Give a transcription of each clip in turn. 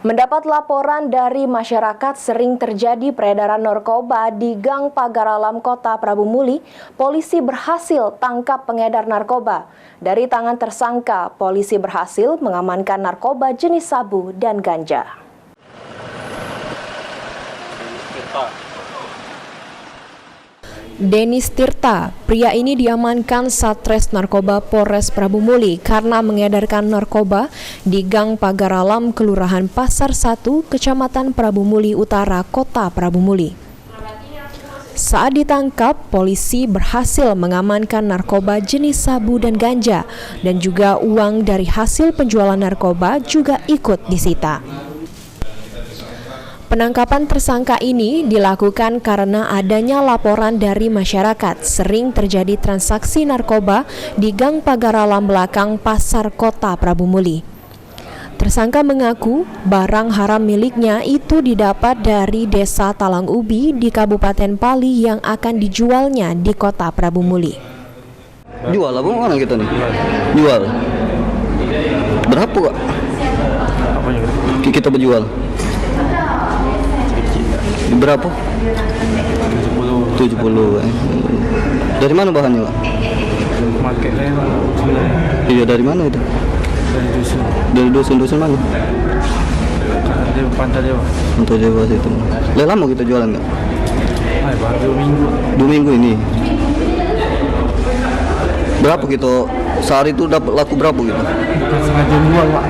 Mendapat laporan dari masyarakat sering terjadi peredaran narkoba di Gang Pagar Alam Kota Prabu Muli, polisi berhasil tangkap pengedar narkoba. Dari tangan tersangka, polisi berhasil mengamankan narkoba jenis sabu dan ganja. Denis Tirta, pria ini diamankan Satres Narkoba Polres Prabu Muli karena mengedarkan narkoba di Gang Pagar Alam, Kelurahan Pasar 1, Kecamatan Prabu Muli Utara, Kota Prabu Muli. Saat ditangkap, polisi berhasil mengamankan narkoba jenis sabu dan ganja, dan juga uang dari hasil penjualan narkoba juga ikut disita. Penangkapan tersangka ini dilakukan karena adanya laporan dari masyarakat sering terjadi transaksi narkoba di Gang Pagar Alam belakang Pasar Kota Prabu Muli. Tersangka mengaku barang haram miliknya itu didapat dari Desa Talang Ubi di Kabupaten Pali yang akan dijualnya di Kota Prabu Muli. Jual apa orang kita nih? Jual. Berapa kak? Kita berjual? Berapa? 70. Dari mana bahannya, Pak? Iya, dari mana itu? Dari dusun mana? Dari Pantai Dewa. Pantai Dewa situ. Lama kita jualan nggak? Baru 2 minggu. 2 minggu ini. Berapa kita sehari itu dapat laku berapa gitu? Bukan sengaja jual, Pak.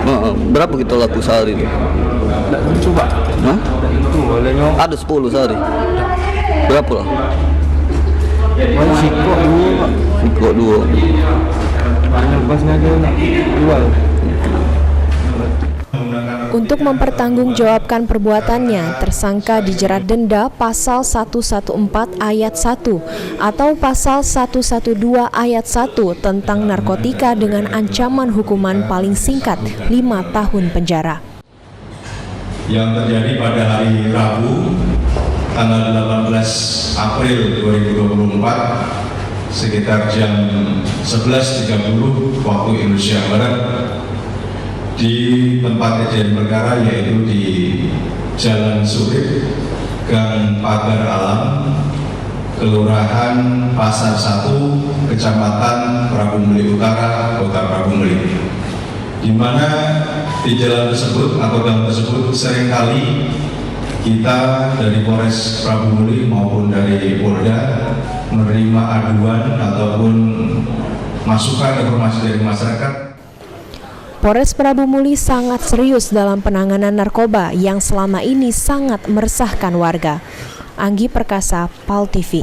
Berapa kita laku sehari itu? Nggak tentu, Pak. Hah? Itu boleh nyok. Ada 10 sehari. Berapa lah? Banyak sikok dulu, Pak. Sikok 2. Banyak pas sengaja jual. Untuk mempertanggungjawabkan perbuatannya, tersangka dijerat denda pasal 114 ayat 1 atau pasal 112 ayat 1 tentang narkotika dengan ancaman hukuman paling singkat 5 tahun penjara. Yang terjadi pada hari Rabu tanggal 18 April 2024 sekitar jam 11.30 waktu Indonesia Barat di tempat kejadian perkara, yaitu di Jalan Surip, Gang Pagar Alam, Kelurahan Pasar 1, Kecamatan Prabu Muli Utara, Kota Prabu Muli, di mana di jalan tersebut atau gang tersebut seringkali kita dari Polres Prabu Muli maupun dari Polda menerima aduan ataupun masukan informasi dari masyarakat. Polres Prabu Muli sangat serius dalam penanganan narkoba yang selama ini sangat meresahkan warga. Anggi Perkasa, PAL TV.